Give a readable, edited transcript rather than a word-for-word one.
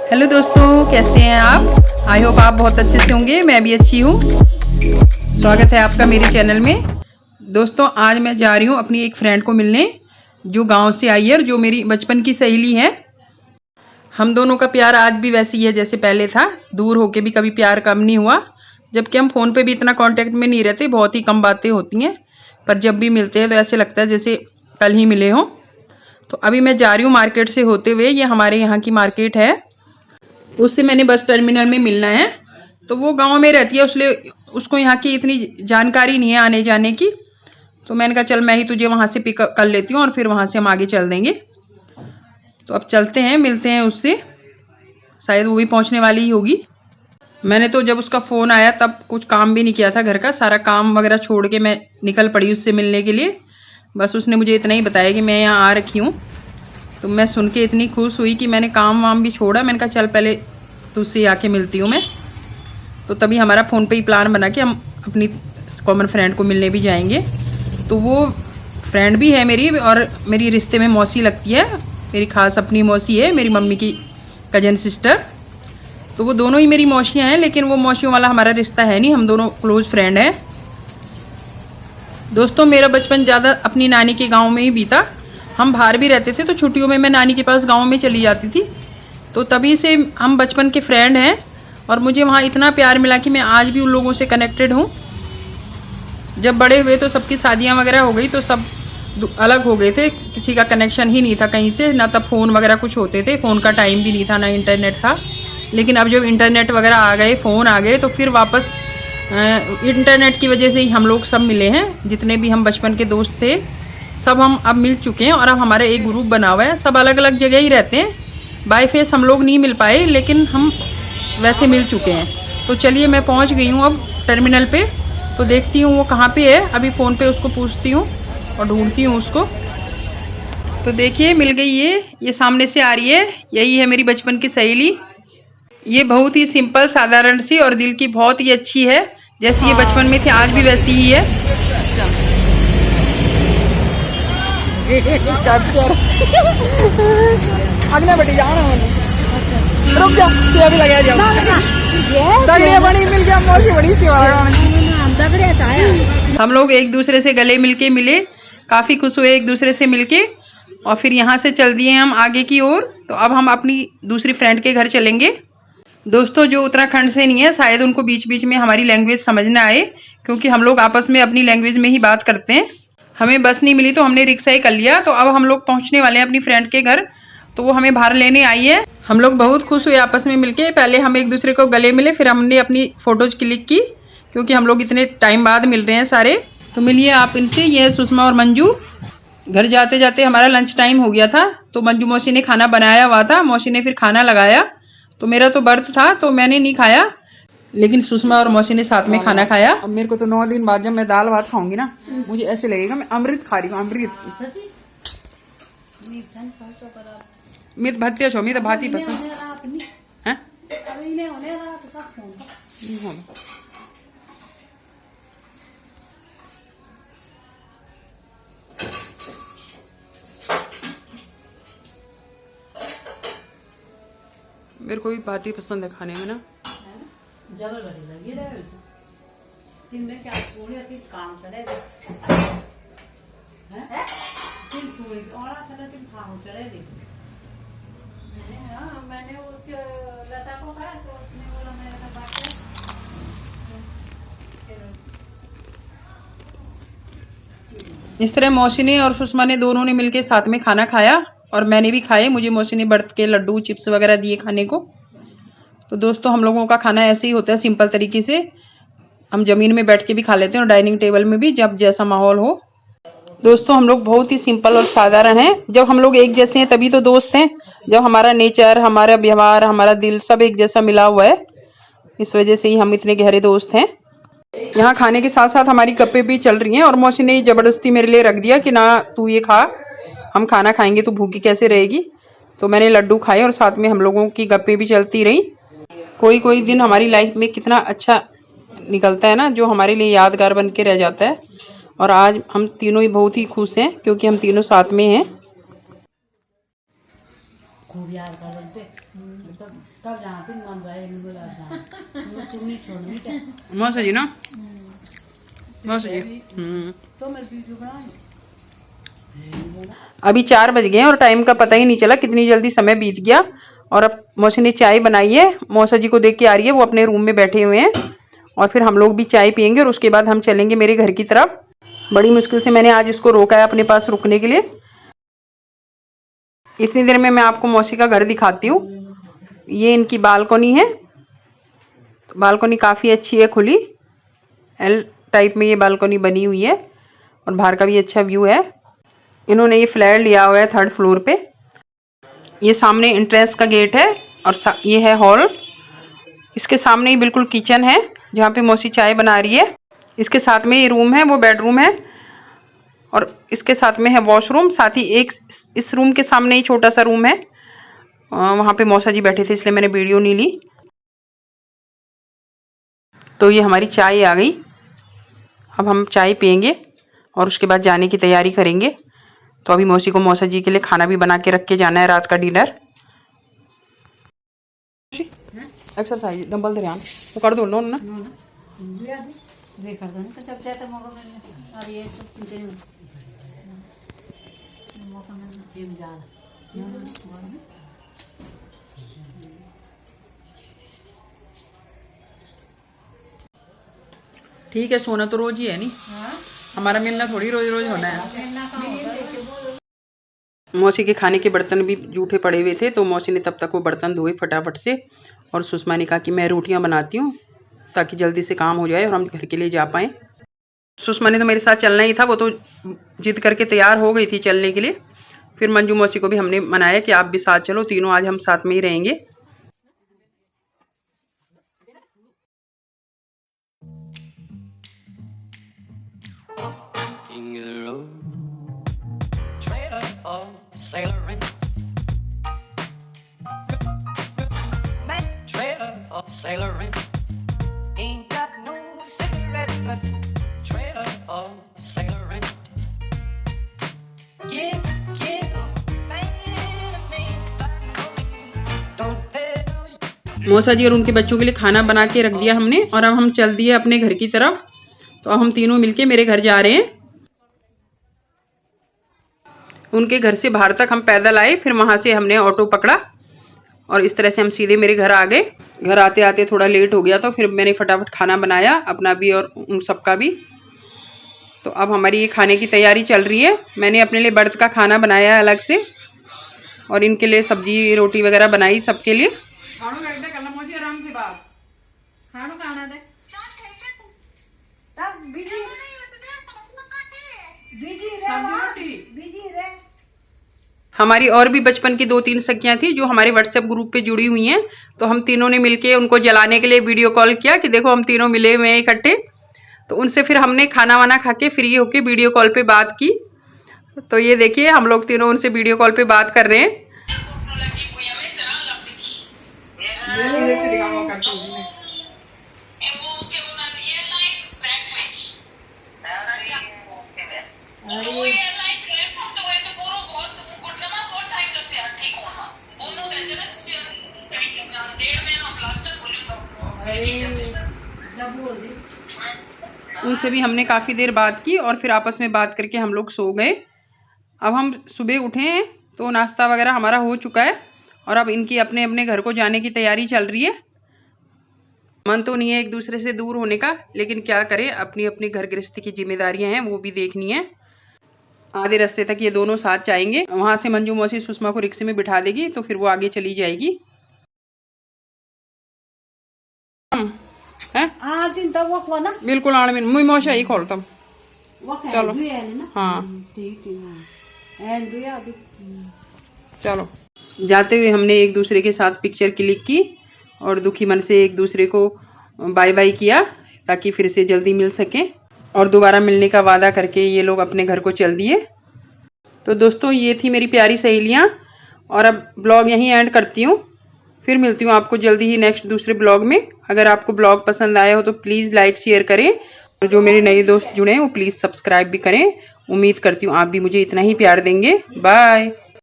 Hello दोस्तों, कैसे हैं आप? आई होप आप बहुत अच्छे से होंगे। मैं भी अच्छी हूँ। स्वागत है आपका मेरे चैनल में। दोस्तों, आज मैं जा रही हूँ अपनी एक फ्रेंड को मिलने जो गांव से आई है और जो मेरी बचपन की सहेली है। हम दोनों का प्यार आज भी वैसे ही है जैसे पहले था। दूर होके भी कभी प्यार कम नहीं हुआ। जबकि हम फ़ोन पे भी इतना कांटेक्ट में नहीं रहते, बहुत ही कम बातें होती हैं, पर जब भी मिलते हैं तो ऐसे लगता है जैसे कल ही मिले हों। तो अभी मैं जा रही हूँ मार्केट से होते हुए। ये हमारे यहाँ की मार्केट है। उससे मैंने बस टर्मिनल में मिलना है। तो वो गांव में रहती है, इसलिए उसको यहाँ की इतनी जानकारी नहीं है आने जाने की। तो मैंने कहा चल मैं ही तुझे वहाँ से पिक कर लेती हूँ और फिर वहाँ से हम आगे चल देंगे। तो अब चलते हैं, मिलते हैं उससे। शायद वो भी पहुँचने वाली ही होगी। मैंने तो जब उसका फ़ोन आया तब कुछ काम भी नहीं किया था, घर का सारा काम वगैरह छोड़ के मैं निकल पड़ी उससे मिलने के लिए। बस उसने मुझे इतना ही बताया कि मैं यहाँ आ रखी हूँ। तो मैं सुन के इतनी खुश हुई कि मैंने काम वाम भी छोड़ा। मैंने कहा चल पहले तुझसे आके मिलती हूँ मैं। तो तभी हमारा फ़ोन पे ही प्लान बना कि हम अपनी कॉमन फ्रेंड को मिलने भी जाएंगे। तो वो फ्रेंड भी है मेरी और मेरी रिश्ते में मौसी लगती है। मेरी खास अपनी मौसी है, मेरी मम्मी की कजन सिस्टर। तो वो दोनों ही मेरी मौसियाँ हैं, लेकिन वो मौसियों वाला हमारा रिश्ता है नहीं, हम दोनों क्लोज़ फ्रेंड हैं। दोस्तों, मेरा बचपन ज़्यादा अपनी नानी के गाँव में ही बीता। हम बाहर भी रहते थे तो छुट्टियों में मैं नानी के पास गाँव में चली जाती थी। तो तभी से हम बचपन के फ्रेंड हैं और मुझे वहाँ इतना प्यार मिला कि मैं आज भी उन लोगों से कनेक्टेड हूँ। जब बड़े हुए तो सबकी शादियाँ वगैरह हो गई तो सब अलग हो गए थे, किसी का कनेक्शन ही नहीं था कहीं से, ना तब फ़ोन वगैरह कुछ होते थे, फ़ोन का टाइम भी नहीं था, ना इंटरनेट था। लेकिन अब जब इंटरनेट वगैरह आ गए, फ़ोन आ गए, तो फिर वापस इंटरनेट की वजह से ही हम लोग सब मिले हैं। जितने भी हम बचपन के दोस्त थे सब हम अब मिल चुके हैं और अब हमारा एक ग्रुप बना हुआ है। सब अलग अलग जगह ही रहते हैं, बाय फेस हम लोग नहीं मिल पाए, लेकिन हम वैसे मिल चुके हैं। तो चलिए, मैं पहुंच गई हूं अब टर्मिनल पे। तो देखती हूँ वो कहाँ पे है। अभी फ़ोन पे उसको पूछती हूँ और ढूंढती हूँ उसको। तो देखिए, मिल गई। ये सामने से आ रही है। यही है मेरी बचपन की सहेली। ये बहुत ही सिंपल साधारण सी और दिल की बहुत ही अच्छी है। जैसी ये बचपन में थी आज भी वैसी ही है। अगले बटी जाना रुक जा सेब लगा जाओ दगड़िया बड़ी मिल गया मौसी बड़ी हम लोग एक दूसरे से गले मिलके मिले, काफ़ी खुश हुए एक दूसरे से मिलके। और फिर यहाँ से चल दिए हम आगे की ओर। तो अब हम अपनी दूसरी फ्रेंड के घर चलेंगे। दोस्तों, जो उत्तराखंड से नहीं है शायद उनको बीच बीच में हमारी लैंग्वेज समझ ना आए, क्योंकि हम लोग आपस में अपनी लैंग्वेज में ही बात करते हैं। हमें बस नहीं मिली तो हमने रिक्शा ही कर लिया। तो अब हम लोग पहुँचने वाले हैं अपनी फ्रेंड के घर। तो वो हमें बाहर लेने आई है। हम लोग बहुत खुश हुए आपस में मिलके। पहले हम एक दूसरे को गले मिले, फिर हमने अपनी फ़ोटोज़ क्लिक की, क्योंकि हम लोग इतने टाइम बाद मिल रहे हैं सारे। तो मिलिए आप इनसे। ये है सुषमा और मंजू। घर जाते जाते हमारा लंच टाइम हो गया था, तो मंजू मौसी ने खाना बनाया हुआ था। मौसी ने फिर खाना लगाया। तो मेरा तो व्रत था तो मैंने नहीं खाया, लेकिन सुषमा और मौसी ने साथ में खाना खाया। अब मेरे को तो 9 दिन बाद जब मैं दाल भात खाऊंगी ना, मुझे ऐसे लगेगा मैं अमृत खा रही हूँ। अमृत मित भत्या छो, मित भाती पसंद है। मेरे को भी भाती पसंद है खाने में ना। मैंने उसके लता को कहा तो उसने बोला मैं बात इस तरह मौसी ने और सुषमा ने दोनों ने मिलके साथ में खाना खाया और मैंने भी खाए। मुझे मौसी ने व्रत के लड्डू चिप्स वगैरह दिए खाने को। तो दोस्तों, हम लोगों का खाना ऐसे ही होता है, सिंपल तरीके से। हम ज़मीन में बैठ के भी खा लेते हैं और डाइनिंग टेबल में भी, जब जैसा माहौल हो। दोस्तों, हम लोग बहुत ही सिंपल और साधारण हैं। जब हम लोग एक जैसे हैं तभी तो दोस्त हैं। जब हमारा नेचर, हमारा व्यवहार, हमारा दिल सब एक जैसा मिला हुआ है, इस वजह से ही हम इतने गहरे दोस्त हैं। यहाँ खाने के साथ साथ हमारी गप्पे भी चल रही हैं और मौसी ने ज़बरदस्ती मेरे लिए रख दिया कि ना तू ये खा, हम खाना खाएंगे, तू भूखी कैसे रहेगी। तो मैंने लड्डू खाए और साथ में हम लोगों की गप्पे भी चलती रही। कोई कोई दिन हमारी लाइफ में कितना अच्छा निकलता है ना, जो हमारे लिए यादगार बन के रह जाता है। और आज हम तीनों ही बहुत ही खुश हैं क्योंकि हम तीनों साथ में हैं। खूब याद कर मौसा जी ना मौसा जी। अभी 4 बज गए हैं और टाइम का पता ही नहीं चला, कितनी जल्दी समय बीत गया। और अब मौसी ने चाय बनाई है, मौसा जी को देख के आ रही है, वो अपने रूम में बैठे हुए हैं। और फिर हम लोग भी चाय पियेंगे और उसके बाद हम चलेंगे मेरे घर की तरफ। बड़ी मुश्किल से मैंने आज इसको रोका है अपने पास रुकने के लिए। इतनी देर में मैं आपको मौसी का घर दिखाती हूँ। ये इनकी बालकनी है, तो बालकनी काफ़ी अच्छी है, खुली एल टाइप में ये बालकनी बनी हुई है और बाहर का भी अच्छा व्यू है। इन्होंने ये फ्लैट लिया हुआ है 3rd फ्लोर पे। ये सामने एंट्रेंस का गेट है और ये है हॉल। इसके सामने ही बिल्कुल किचन है जहाँ पे मौसी चाय बना रही है। इसके साथ में ये रूम है, वो बेडरूम है और इसके साथ में है वॉशरूम। साथ ही एक इस रूम के सामने ही छोटा सा रूम है, वहाँ पे मौसा जी बैठे थे इसलिए मैंने वीडियो नहीं ली। तो ये हमारी चाय आ गई, अब हम चाय पियेंगे और उसके बाद जाने की तैयारी करेंगे। तो अभी मौसी को मौसा जी के लिए खाना भी बना के रख के जाना है, रात का डिनर। एक्सरसाइज डंबल ध्यान तो कर दो ना ठीक है। सोना तो रोज ही है नहीं, हमारा मिलना थोड़ी रोज रोज होना है। मौसी के खाने के बर्तन भी जूठे पड़े हुए थे, तो मौसी ने तब तक वो बर्तन धोए फटाफट से। और सुषमा ने कहा कि मैं रोटियां बनाती हूँ ताकि जल्दी से काम हो जाए और हम घर के लिए जा पाएँ। सुषमा ने तो मेरे साथ चलना ही था, वो तो जिद करके तैयार हो गई थी चलने के लिए। फिर मंजू मौसी को भी हमने मनाया कि आप भी साथ चलो, तीनों आज हम साथ में ही रहेंगे। Sailoring ain't got no cigarettes, but trailer for sailoring. Give don't pay no. मौसा जी और उनके बच्चों के लिए खाना बना के रख दिया हमने और अब हम चल दिए अपने घर की तरफ। तो अब हम तीनों मिलके मेरे घर जा रहे हैं। उनके घर से बाहर तक हम पैदल आए, फिर वहां से हमने ऑटो पकड़ा और इस तरह से हम सीधे मेरे घर आ गए। घर आते आते थोड़ा लेट हो गया, तो फिर मैंने फटाफट खाना बनाया अपना भी और उन सबका भी। तो अब हमारी ये खाने की तैयारी चल रही है। मैंने अपने लिए बर्थ का खाना बनाया है अलग से और इनके लिए सब्जी रोटी वगैरह बनाई सबके लिए। आराम से बात खाना दे हमारी और भी बचपन की 2-3 सखियां थी जो हमारे व्हाट्सएप ग्रुप पे जुड़ी हुई हैं। तो हम तीनों ने मिलके उनको जलाने के लिए वीडियो कॉल किया कि देखो हम तीनों मिले हुए हैं इकट्ठे। तो उनसे फिर हमने खाना वाना खा के फ्री होके वीडियो कॉल पे बात की। तो ये देखिए हम लोग तीनों उनसे वीडियो कॉल पे बात कर रहे हैं। उनसे भी हमने काफ़ी देर बात की और फिर आपस में बात करके हम लोग सो गए। अब हम सुबह उठे हैं तो नाश्ता वगैरह हमारा हो चुका है और अब इनकी अपने अपने घर को जाने की तैयारी चल रही है। मन तो नहीं है एक दूसरे से दूर होने का, लेकिन क्या करें, अपनी अपनी घर गृहस्थी की जिम्मेदारियां हैं, वो भी देखनी है। आधे रास्ते तक ये दोनों साथ जाएंगे, वहां से मंजू मौसी सुषमा को रिक्शे में बिठा देगी तो फिर वो आगे चली जाएगी। बिल्कुल आने में मौसा ही खोलता चलो। हाँ चलो। जाते हुए हमने एक दूसरे के साथ पिक्चर क्लिक की और दुखी मन से एक दूसरे को बाय बाय किया ताकि फिर से जल्दी मिल सके और दोबारा मिलने का वादा करके ये लोग अपने घर को चल दिए। तो दोस्तों ये थी मेरी प्यारी सहेलियाँ और अब ब्लॉग यहीं एंड करती हूँ। फिर मिलती हूँ आपको जल्दी ही नेक्स्ट दूसरे ब्लॉग में। अगर आपको ब्लॉग पसंद आया हो तो प्लीज़ लाइक शेयर करें और जो मेरे नए दोस्त जुड़े हैं वो प्लीज़ सब्सक्राइब भी करें। उम्मीद करती हूँ आप भी मुझे इतना ही प्यार देंगे। बाय।